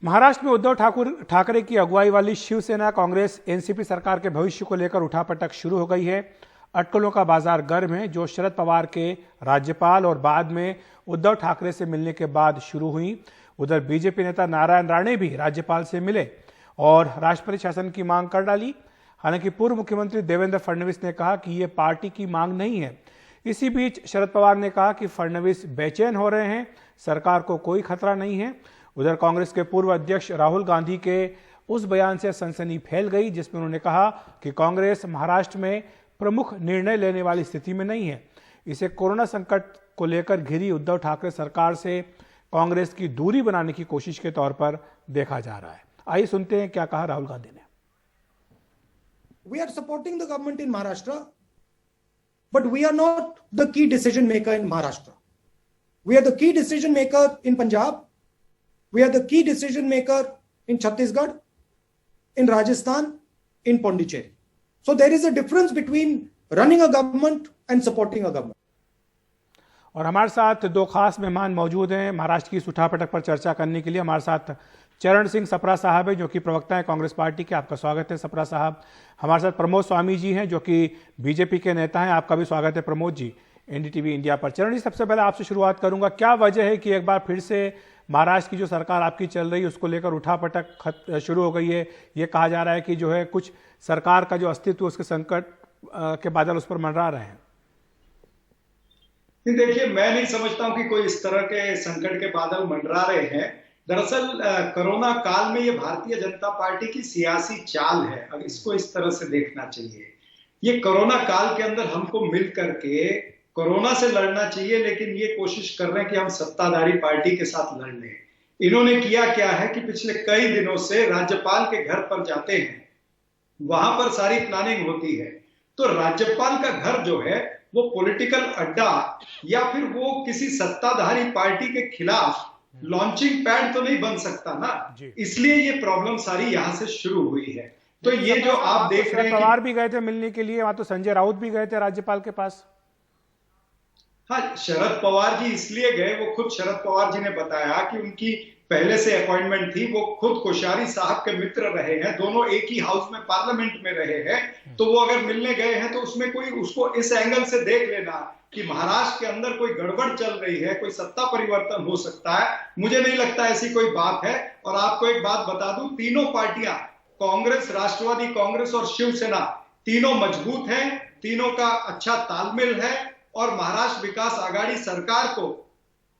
महाराष्ट्र में उद्धव ठाकरे की अगुवाई वाली शिवसेना कांग्रेस एनसीपी सरकार के भविष्य को लेकर उठापटक शुरू हो गई है। अटकलों का बाजार गर्म है जो शरद पवार के राज्यपाल और बाद में उद्धव ठाकरे से मिलने के बाद शुरू हुई। उधर बीजेपी नेता नारायण राणे भी राज्यपाल से मिले और राष्ट्रपति शासन की मांग कर डाली। हालांकि पूर्व मुख्यमंत्री देवेंद्र फडणवीस ने कहा कि ये पार्टी की मांग नहीं है। इसी बीच शरद पवार ने कहा कि फडणवीस बेचैन हो रहे हैं, सरकार को कोई खतरा नहीं है। उधर कांग्रेस के पूर्व अध्यक्ष राहुल गांधी के उस बयान से सनसनी फैल गई जिसमें उन्होंने कहा कि कांग्रेस महाराष्ट्र में प्रमुख निर्णय लेने वाली स्थिति में नहीं है। इसे कोरोना संकट को लेकर घिरी उद्धव ठाकरे सरकार से कांग्रेस की दूरी बनाने की कोशिश के तौर पर देखा जा रहा है। आइए सुनते हैं क्या कहा राहुल गांधी ने। We are supporting the government in Maharashtra, but we are not the key decision maker in Maharashtra. We are the key decision maker in Punjab. We are the key decision maker in Chhattisgarh, in Rajasthan, in Pondicherry. So there is a difference between running a government and supporting a government. और हमारे साथ दो खास मेहमान मौजूद हैं महाराष्ट्र की इस उठापटक पर चर्चा करने के लिए। हमारे साथ चरण सिंह सप्रा साहब हैं जो कि प्रवक्ता हैं कांग्रेस पार्टी के। आपका स्वागत है सप्रा साहब। हमारे साथ प्रमोद स्वामी जी हैं जो कि बीजेपी के नेता हैं। आपका भी स्वागत है प्रमोद जी एनडीटीवी इंडिया पर। चरण जी, सबसे पहले आपसे शुरुआत करूंगा, क्या वजह है कि एक बार फिर से महाराष्ट्र की जो सरकार आपकी चल रही है उसको लेकर उठापटक शुरू हो गई है? ये कहा जा रहा है कि जो है कुछ सरकार का जो अस्तित्व उसके संकट के बादल उस पर मंडरा रहे हैं। देखिए, मैं नहीं समझता हूं कि कोई इस तरह के संकट के बादल मंडरा रहे हैं। दरअसल कोरोना काल में ये भारतीय जनता पार्टी की सियासी चाल है, अब इसको इस तरह से देखना चाहिए। ये कोरोना काल के अंदर हमको मिल करके कोरोना से लड़ना चाहिए, लेकिन ये कोशिश कर रहे हैं कि हम सत्ताधारी पार्टी के साथ लड़ लें। इन्होंने किया क्या है कि पिछले कई दिनों से राज्यपाल के घर पर जाते हैं, वहां पर सारी प्लानिंग होती है। तो राज्यपाल का घर जो है वो पॉलिटिकल अड्डा या फिर वो किसी सत्ताधारी पार्टी के खिलाफ लॉन्चिंग पैड तो नहीं बन सकता ना, इसलिए ये प्रॉब्लम सारी यहां से शुरू हुई है। तो ये जो आप देख रहे हैं, पवार भी गए थे मिलने के लिए, वहां तो संजय राउत भी गए थे राज्यपाल के पास। हाँ, शरद पवार जी इसलिए गए, वो खुद शरद पवार जी ने बताया कि उनकी पहले से अपॉइंटमेंट थी। वो खुद कोश्यारी साहब के मित्र रहे हैं, दोनों एक ही हाउस में पार्लियामेंट में रहे हैं। तो वो अगर मिलने गए हैं तो उसमें कोई उसको इस एंगल से देख लेना कि महाराष्ट्र के अंदर कोई गड़बड़ चल रही है, कोई सत्ता परिवर्तन हो सकता है, मुझे नहीं लगता ऐसी कोई बात है। और आपको एक बात बता दूं, तीनों पार्टियां कांग्रेस, राष्ट्रवादी कांग्रेस और शिवसेना तीनों मजबूत हैं, तीनों का अच्छा तालमेल है। और महाराष्ट्र विकास आघाड़ी सरकार को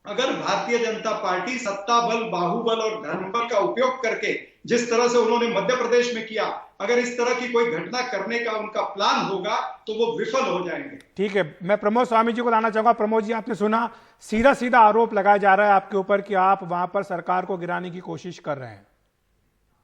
अगर भारतीय जनता पार्टी सत्ता बल, बाहुबल और धनबल का उपयोग करके जिस तरह से उन्होंने मध्य प्रदेश में किया, अगर इस तरह की कोई घटना करने का उनका प्लान होगा तो वो विफल हो जाएंगे। ठीक है, मैं प्रमोद स्वामी जी को लाना चाहूंगा। प्रमोद जी, आपने सुना, सीधा सीधा आरोप लगाया जा रहा है आपके ऊपर कि आप वहां पर सरकार को गिराने की कोशिश कर रहे हैं।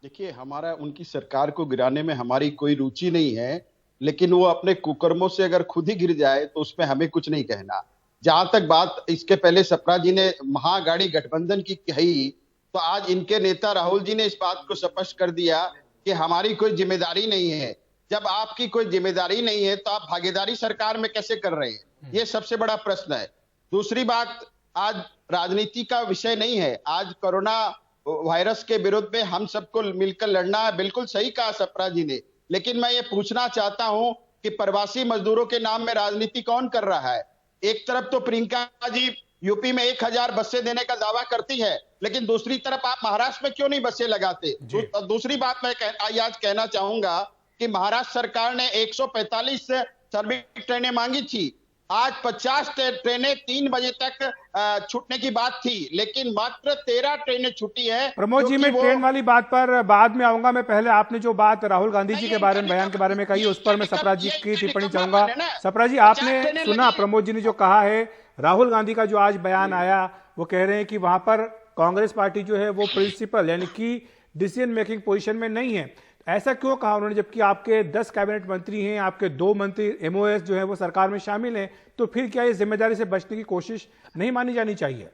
देखिए, हमारा उनकी सरकार को गिराने में हमारी कोई रुचि नहीं है, लेकिन वो अपने कुकर्मों से अगर खुद ही गिर जाए तो उसमें हमें कुछ नहीं कहना। जहां तक बात इसके पहले सप्रा जी ने महागाड़ी गठबंधन की कही, तो आज इनके नेता राहुल जी ने इस बात को स्पष्ट कर दिया कि हमारी कोई जिम्मेदारी नहीं है। जब आपकी कोई जिम्मेदारी नहीं है तो आप भागीदारी सरकार में कैसे कर रहे हैं? ये सबसे बड़ा प्रश्न है। दूसरी बात, आज राजनीति का विषय नहीं है, आज कोरोना वायरस के विरुद्ध में हम सबको मिलकर लड़ना है। बिल्कुल सही कहा सप्रा जी ने, लेकिन मैं ये पूछना चाहता हूं कि प्रवासी मजदूरों के नाम में राजनीति कौन कर रहा है? एक तरफ तो प्रियंका जी यूपी में 1000 बसें देने का दावा करती है, लेकिन दूसरी तरफ आप महाराष्ट्र में क्यों नहीं बसें लगाते? दूसरी बात मैं आज कहना चाहूंगा कि महाराष्ट्र सरकार ने 145 श्रमिक ट्रेनें मांगी थी, आज 50 ट्रेनें 3 बजे तक छूटने की बात थी, लेकिन मात्र 13 ट्रेनें छूटी है। प्रमोद जी, मैं ट्रेन वाली बात पर बाद में आऊंगा। मैं पहले आपने जो बात राहुल गांधी जी के बारे में, बयान के बारे में कही, उस पर मैं सप्रा जी की टिप्पणी चाहूंगा। सप्रा जी, आपने सुना प्रमोद जी ने जो कहा है, राहुल गांधी का जो आज बयान आया, वो कह रहे हैं कि वहां पर कांग्रेस पार्टी जो है वो प्रिंसिपल यानी कि डिसीजन मेकिंग पोजीशन में नहीं है। ऐसा क्यों कहा उन्होंने, जबकि आपके 10 कैबिनेट मंत्री हैं, आपके 2 मंत्री एमओएस जो है वो सरकार में शामिल हैं? तो फिर क्या ये जिम्मेदारी से बचने की कोशिश नहीं मानी जानी चाहिए?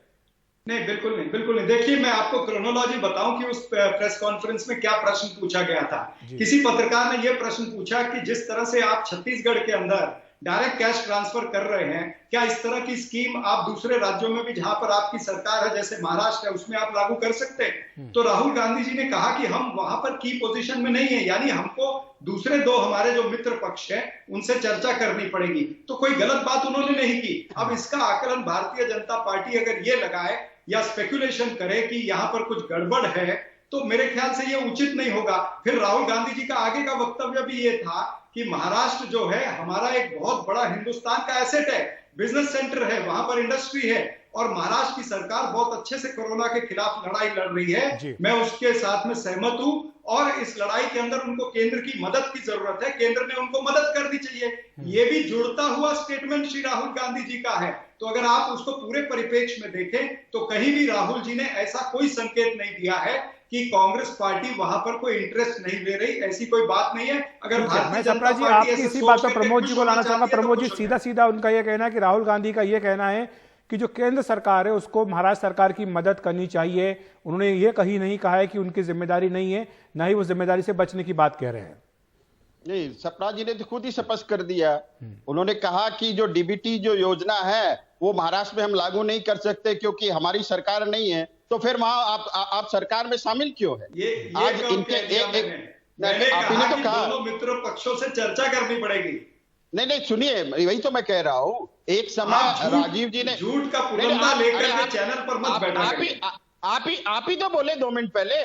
नहीं, बिल्कुल नहीं, बिल्कुल नहीं। देखिए, मैं आपको क्रोनोलॉजी बताऊं कि उस प्रेस कॉन्फ्रेंस में क्या प्रश्न पूछा गया था। किसी पत्रकार ने यह प्रश्न पूछा कि जिस तरह से आप छत्तीसगढ़ के अंदर डायरेक्ट कैश ट्रांसफर कर रहे हैं, क्या इस तरह की स्कीम आप दूसरे राज्यों में भी जहां पर आपकी सरकार है जैसे महाराष्ट्र है उसमें आप लागू कर सकते हैं? तो राहुल गांधी जी ने कहा कि हम वहां पर की पोजीशन में नहीं है, यानी हमको दूसरे दो हमारे जो मित्र पक्ष है उनसे चर्चा करनी पड़ेगी। तो कोई गलत बात उन्होंने नहीं की। अब इसका आकलन भारतीय जनता पार्टी अगर ये लगाए या स्पेकुलेशन करे कि यहां पर कुछ गड़बड़ है तो मेरे ख्याल से ये उचित नहीं होगा। फिर राहुल गांधी जी का आगे का वक्तव्य भी ये था कि महाराष्ट्र जो है हमारा एक बहुत बड़ा हिंदुस्तान का एसेट है, बिजनेस सेंटर है, वहां पर इंडस्ट्री है और महाराष्ट्र की सरकार बहुत अच्छे से कोरोना के खिलाफ लड़ाई लड़ रही है। मैं उसके साथ में सहमत हूं और इस लड़ाई के अंदर उनको केंद्र की मदद की जरूरत है, केंद्र ने उनको मदद करनी चाहिए। ये भी जुड़ता हुआ स्टेटमेंट श्री राहुल गांधी जी का है। तो अगर आप उसको पूरे परिप्रेक्ष्य में देखें तो कहीं भी राहुल जी ने ऐसा कोई संकेत नहीं दिया है कि कांग्रेस पार्टी वहां पर कोई इंटरेस्ट नहीं ले रही, ऐसी कोई बात नहीं है। अगर भारतीय जनता पार्टी आपकी इसी बात पर प्रमोद जी को लाना चाहूंगा। प्रमोद जी, सीधा सीधा उनका यह कहना है कि राहुल गांधी का यह कहना है कि जो केंद्र सरकार है उसको महाराष्ट्र सरकार की मदद करनी चाहिए। उन्होंने ये कहीं नहीं कहा है कि उनकी जिम्मेदारी नहीं है, ना ही वो जिम्मेदारी से बचने की बात कह रहे हैं। नहीं, सपना जी ने तो खुद ही स्पष्ट कर दिया। उन्होंने कहा कि जो डीबीटी जो योजना है वो महाराष्ट्र में हम लागू नहीं कर सकते क्योंकि हमारी सरकार नहीं है। तो फिर वहां आप सरकार में शामिल क्यों है? आज इनके आपने तो कहा दोनों मित्रों पक्षों से चर्चा करनी पड़ेगी। नहीं, सुनिए, वही तो मैं कह रहा हूँ। एक समय राजीव जी ने झूठ का पुरंदा लेकर के चैनल पर मत बैठा। आप ही तो बोले 2 मिनट पहले।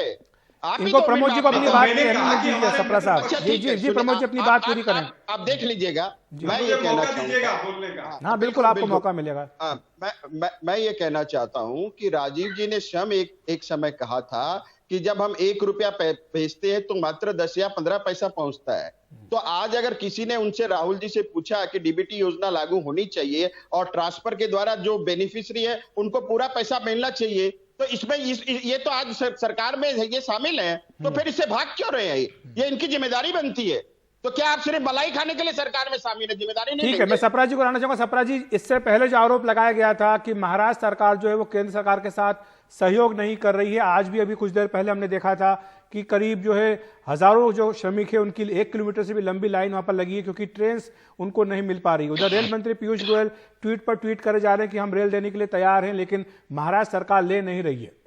इनको प्रमोद जी को अपनी बात दीजिए। सप्रा साहब जी प्रमोद जी अपनी बात पूरी करें। आप देख लीजिएगा। मैं ये कहना चाहूंगा। हाँ बिल्कुल, आपको मौका मिलेगा। मैं ये कहना चाहता हूँ कि राजीव जी ने स्वयं एक समय कहा था कि जब हम 1 रुपया भेजते हैं तो मात्र 10 या 15 पैसा पहुंचता है। तो आज अगर किसी ने उनसे राहुल जी से पूछा कि डीबीटी योजना लागू होनी चाहिए और ट्रांसफर के द्वारा जो बेनिफिशियरी है उनको पूरा पैसा मिलना चाहिए, तो इसमें ये तो आज सरकार में ये शामिल है, तो फिर इससे भाग क्यों रहे हैं? ये इनकी जिम्मेदारी बनती है। तो क्या आप सिर्फ मलाई खाने के लिए सरकार में शामिल है? जिम्मेदारी नहीं। ठीक है, मैं सप्रा जी को लाना चाहूंगा। सप्रा जी, इससे पहले जो आरोप लगाया गया था कि महाराष्ट्र सरकार जो है वो केंद्र सरकार के साथ सहयोग नहीं कर रही है, आज भी अभी कुछ देर पहले हमने देखा था कि करीब जो है हजारों जो श्रमिक है उनकी 1 किलोमीटर से भी लंबी लाइन वहां पर लगी है क्योंकि ट्रेन उनको नहीं मिल पा रही। उधर रेल मंत्री पीयूष गोयल ट्वीट पर ट्वीट करे जा रहे हैं कि हम रेल देने के लिए तैयार हैं, लेकिन महाराष्ट्र सरकार ले नहीं रही है।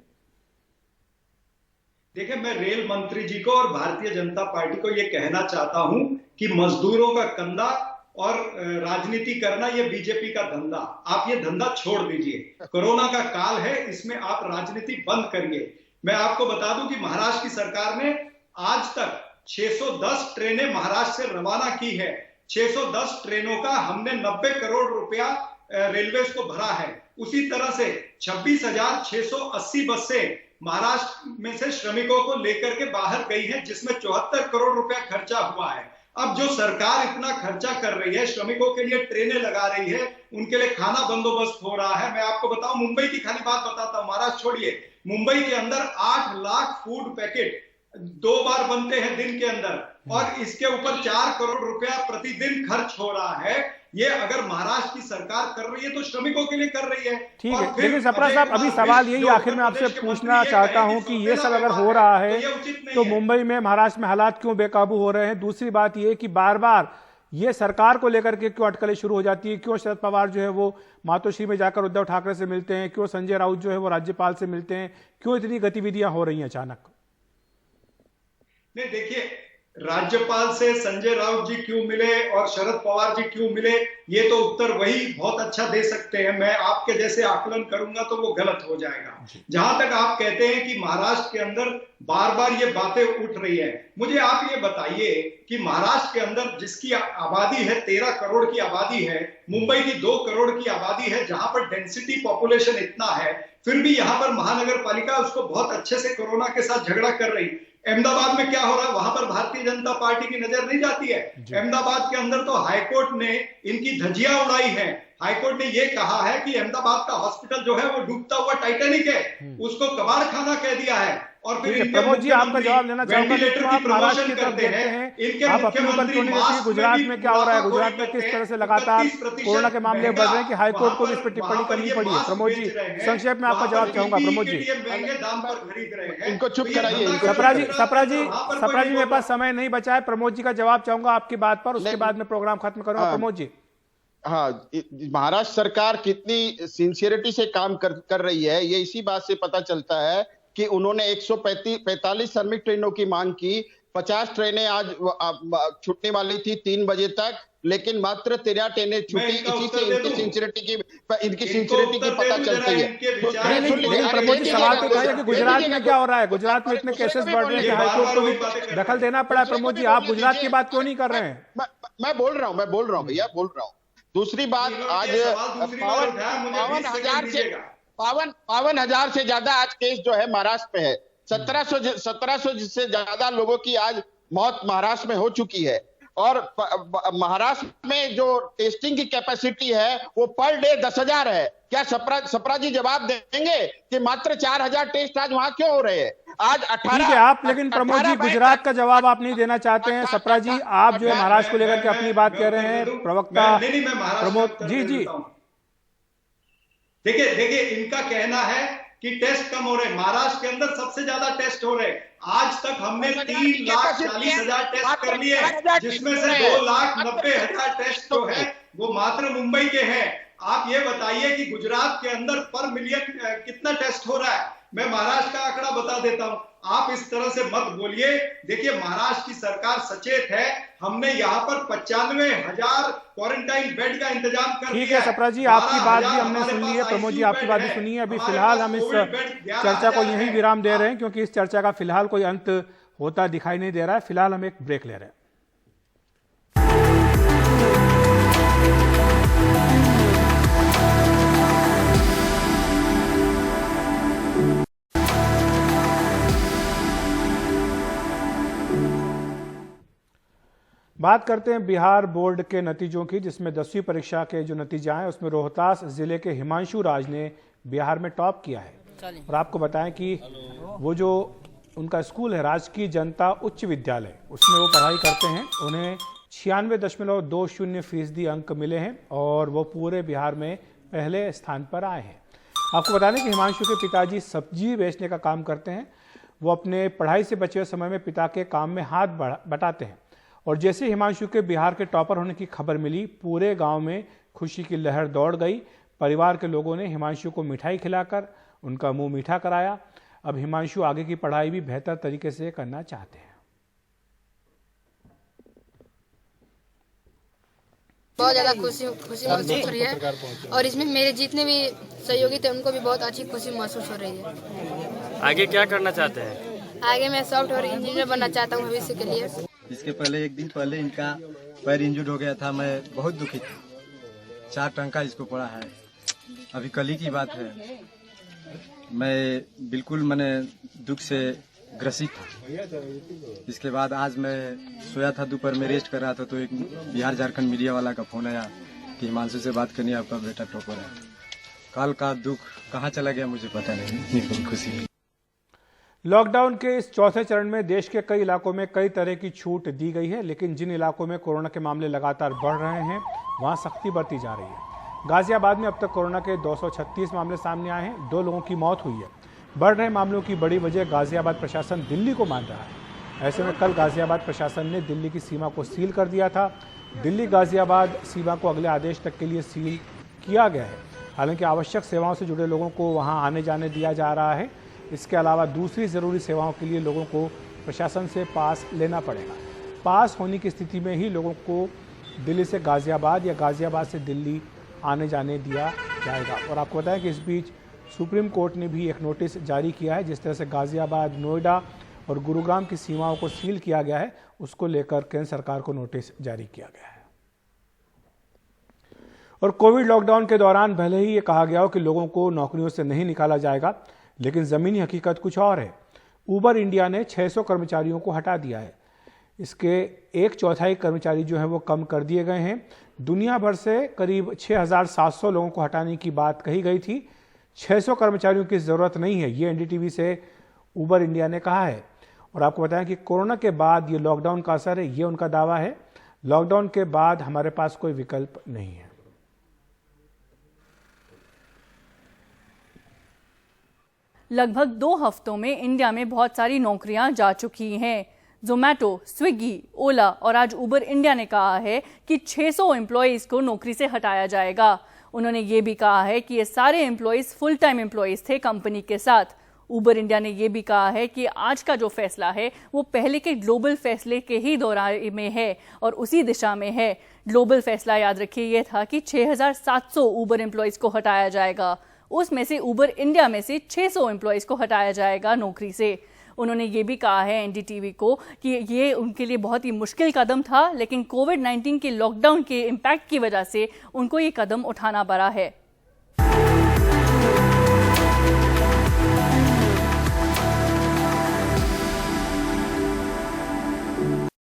देखिए, मैं रेल मंत्री जी को और भारतीय जनता पार्टी को यह कहना चाहता हूं कि मजदूरों का कंधा और राजनीति करना ये बीजेपी का धंधा, आप ये धंधा छोड़ दीजिए। कोरोना का काल है, इसमें आप राजनीति बंद करिए। मैं आपको बता दूं कि महाराष्ट्र की सरकार ने आज तक 610 ट्रेनें महाराष्ट्र से रवाना की है। 610 ट्रेनों का हमने 90 करोड़ रुपया रेलवे को भरा है। उसी तरह से 26,680 बसें महाराष्ट्र में से श्रमिकों को लेकर के बाहर गई है, जिसमें 74 करोड़ रुपया खर्चा हुआ है। अब जो सरकार इतना खर्चा कर रही है, श्रमिकों के लिए ट्रेनें लगा रही है, उनके लिए खाना बंदोबस्त हो रहा है। मैं आपको बताऊं, मुंबई की खाली बात बताता हूं, महाराष्ट्र छोड़िए, मुंबई के अंदर 8 लाख फूड पैकेट 2 बार बनते हैं दिन के अंदर और इसके ऊपर 4 करोड़ रुपया प्रतिदिन खर्च हो रहा है। ये अगर महाराष्ट्र की सरकार कर रही है तो श्रमिकों के लिए कर रही है। ठीक है, लेकिन सप्रा साहब अभी सवाल यही आखिर में आपसे पूछना चाहता हूं कि ये सब अगर हो रहा है तो मुंबई में, महाराष्ट्र में हालात क्यों बेकाबू हो रहे हैं? दूसरी बात ये कि बार बार ये सरकार को लेकर के क्यों अटकलें शुरू हो जाती है? क्यों शरद पवार जो है वो मातोश्री में जाकर उद्धव ठाकरे से मिलते हैं? क्यों संजय राउत जो है वो राज्यपाल से मिलते हैं? क्यों इतनी गतिविधियां हो रही हैं अचानक? नहीं, देखिए, राज्यपाल से संजय राउत जी क्यों मिले और शरद पवार जी क्यों मिले, ये तो उत्तर वही बहुत अच्छा दे सकते हैं। मैं आपके जैसे आकलन करूंगा तो वो गलत हो जाएगा। जहां तक आप कहते हैं कि महाराष्ट्र के अंदर बार बार ये बातें उठ रही है, मुझे आप ये बताइए कि महाराष्ट्र के अंदर जिसकी आबादी है 13 करोड़ की आबादी है, मुंबई की 2 करोड़ की आबादी है, जहां पर डेंसिटी पॉपुलेशन इतना है, फिर भी यहां पर महानगर पालिका उसको बहुत अच्छे से कोरोना के साथ झगड़ा कर रही। अहमदाबाद में क्या हो रहा है, वहां पर भारतीय जनता पार्टी की नजर नहीं जाती है। अहमदाबाद के अंदर तो हाईकोर्ट ने इनकी धज्जियां उड़ाई है। हाईकोर्ट ने यह कहा है कि अहमदाबाद का हॉस्पिटल जो है वो डूबता हुआ टाइटैनिक है, उसको कबाड़ खाना कह दिया है। और फिर प्रमोद जी, आपका जवाब लेना चाहूंगा कि तो आप महाराष्ट्र की तरफ देखते हैं, आप अपनी ऊपर गुजरात में क्या हो रहा है, गुजरात में किस तरह से लगातार कोरोना के मामले बढ़ रहे हैं कि हाईकोर्ट को भी इस पर टिप्पणी करनी पड़ी है। प्रमोद जी, संक्षेप में आपका जवाब चाहूंगा। प्रमोद जी, महंगे दाम पर खरीद रहे हैं, इनको चुप कराइए। सप्रा जी मेरे पास समय नहीं बचा है। प्रमोद जी का जवाब चाहूंगा आपकी बात पर, उसके बाद में प्रोग्राम खत्म करूंगा। प्रमोद जी, हाँ, महाराष्ट्र सरकार कितनी सिंसियरिटी से काम कर रही है, ये इसी बात से पता चलता है कि उन्होंने 145 श्रमिक ट्रेनों की मांग की। 50 ट्रेनें आज छूटने वाली थी 3 बजे तक, लेकिन मात्र 13 ट्रेनें छूटी। इसी से इनकी सिंसियरिटी की पता चलती है। प्रमोद जी, सवाल तो है कि गुजरात में क्या हो रहा है? गुजरात में इतने केसेस बढ़ रहे हैं कि हाईकोर्ट को भी दखल देना पड़ा है। प्रमोद जी, आप गुजरात की बात क्यों नहीं कर रहे हैं? मैं बोल रहा हूँ भैया, बोल रहा हूँ। दूसरी बात, आज 52,000 से ज्यादा आज केस जो है महाराष्ट्र में है। 1700 से ज्यादा लोगों की आज मौत महाराष्ट्र में हो चुकी है। और महाराष्ट्र में जो टेस्टिंग की कैपेसिटी है वो पर डे 10,000 है। क्या सप्रा जी जवाब देंगे कि मात्र 4,000 टेस्ट आज वहां क्यों हो रहे हैं? आज 18। ठीक है आप, लेकिन प्रमोद जी गुजरात का जवाब आप नहीं देना चाहते हैं। सप्रा जी, आप जो है महाराष्ट्र को लेकर के अपनी बात कह रहे हैं। प्रवक्ता प्रमोद जी देखिए इनका कहना है कि टेस्ट कम हो रहे। महाराष्ट्र के अंदर सबसे ज्यादा टेस्ट हो रहे। आज तक हमने 3,40,000 टेस्ट कर लिए, जिसमें से 2,90,000 टेस्ट जो है वो मात्र मुंबई के हैं। आप ये बताइए कि गुजरात के अंदर पर मिलियन कितना टेस्ट हो रहा है? मैं महाराष्ट्र का आंकड़ा बता देता हूं, आप इस तरह से मत बोलिए। देखिए महाराष्ट्र की सरकार सचेत है। हमने यहाँ पर 95,000 क्वारंटाइन बेड का इंतजाम कर दिया। ठीक है सप्रा जी, आपकी बात भी हमने सुन ली है। प्रमोद जी, आपकी बात भी सुनी है। अभी फिलहाल हम इस चर्चा को यहीं विराम दे रहे हैं, क्योंकि इस चर्चा का फिलहाल कोई अंत होता दिखाई नहीं दे रहा है। फिलहाल हम एक ब्रेक ले रहे हैं। बात करते हैं बिहार बोर्ड के नतीजों की, जिसमें 10वीं परीक्षा के जो नतीजे आए उसमें रोहतास जिले के हिमांशु राज ने बिहार में टॉप किया है। और आपको बताएं कि वो जो उनका स्कूल है राजकीय जनता उच्च विद्यालय, उसमें वो पढ़ाई करते हैं। उन्हें 96.20% अंक मिले हैं और वो पूरे बिहार में पहले स्थान पर आए हैं। आपको बता दें कि हिमांशु के पिताजी सब्जी बेचने का काम करते हैं। वो अपने पढ़ाई से बचे हुए समय में पिता के काम में हाथ बटाते हैं। और जैसे हिमांशु के बिहार के टॉपर होने की खबर मिली, पूरे गांव में खुशी की लहर दौड़ गई। परिवार के लोगों ने हिमांशु को मिठाई खिलाकर उनका मुंह मीठा कराया। अब हिमांशु आगे की पढ़ाई भी बेहतर तरीके से करना चाहते हैं। बहुत ज्यादा खुशी महसूस हो रही है और इसमें मेरे जितने भी सहयोगी थे उनको भी बहुत अच्छी खुशी महसूस हो रही है। आगे क्या करना चाहते हैं? आगे मैं सॉफ्टवेयर इंजीनियर बनना चाहता हूँ भविष्य के लिए। इसके पहले एक दिन पहले इनका पैर इंजर्ड हो गया था। मैं बहुत दुखी था। 4 टंका इसको पड़ा है। अभी कल ही की बात है। मैं बिल्कुल मैंने दुख से ग्रसित था। इसके बाद आज मैं सोया था, दोपहर में रेस्ट कर रहा था, तो एक बिहार झारखंड मीडिया वाला का फोन आया कि हिमांशु से बात करनी, आपका बेटा टॉपर है। कल का दुख कहाँ चला गया मुझे पता नहीं। इतनी खुशी। लॉकडाउन के इस चौथे चरण में देश के कई इलाकों में कई तरह की छूट दी गई है, लेकिन जिन इलाकों में कोरोना के मामले लगातार बढ़ रहे हैं वहां सख्ती बरती जा रही है। गाजियाबाद में अब तक कोरोना के 236 मामले सामने आए हैं। 2 लोगों की मौत हुई है। बढ़ रहे मामलों की बड़ी वजह गाजियाबाद प्रशासन दिल्ली को मान रहा है। ऐसे में कल गाजियाबाद प्रशासन ने दिल्ली की सीमा को सील कर दिया था। दिल्ली गाजियाबाद सीमा को अगले आदेश तक के लिए सील किया गया है। हालांकि आवश्यक सेवाओं से जुड़े लोगों को वहां आने जाने दिया जा रहा है। इसके अलावा दूसरी ज़रूरी सेवाओं के लिए लोगों को प्रशासन से पास लेना पड़ेगा। पास होने की स्थिति में ही लोगों को दिल्ली से गाजियाबाद या गाजियाबाद से दिल्ली आने जाने दिया जाएगा। और आपको बताएं कि इस बीच सुप्रीम कोर्ट ने भी एक नोटिस जारी किया है। जिस तरह से गाजियाबाद, नोएडा और गुरुग्राम की सीमाओं को सील किया गया है, उसको लेकर केंद्र सरकार को नोटिस जारी किया गया है। और कोविड लॉकडाउन के दौरान भले ही ये कहा गया हो कि लोगों को नौकरियों से नहीं निकाला जाएगा, लेकिन ज़मीनी हकीकत कुछ और है। उबर इंडिया ने 600 कर्मचारियों को हटा दिया है। इसके 1/4 कर्मचारी जो हैं वो कम कर दिए गए हैं। दुनिया भर से करीब 6,700 लोगों को हटाने की बात कही गई थी। 600 कर्मचारियों की ज़रूरत नहीं है, ये एनडीटीवी से उबर इंडिया ने कहा है। और आपको बताएं कि कोरोना के बाद ये लॉकडाउन का असर है, ये उनका दावा है। लॉकडाउन के बाद हमारे पास कोई विकल्प नहीं है। लगभग 2 हफ्तों में इंडिया में बहुत सारी नौकरियां जा चुकी हैं। जोमैटो, स्विगी, ओला और आज उबर इंडिया ने कहा है कि 600 एम्प्लॉयज को नौकरी से हटाया जाएगा। उन्होंने ये भी कहा है कि ये सारे एम्प्लॉयज फुल टाइम एम्प्लॉयज थे कंपनी के साथ। उबर इंडिया ने यह भी कहा है कि आज का जो फैसला है वो पहले के ग्लोबल फैसले के ही दौरान में है और उसी दिशा में है। ग्लोबल फैसला याद रखिए ये था कि 6,700 उबर एम्प्लॉयज को हटाया जाएगा, उसमें से उबर इंडिया में से 600 एम्प्लॉयज को हटाया जाएगा नौकरी से। उन्होंने ये भी कहा है एनडीटीवी को कि ये उनके लिए बहुत ही मुश्किल कदम था, लेकिन कोविड-19 के लॉकडाउन के इम्पैक्ट की वजह से उनको ये कदम उठाना पड़ा है।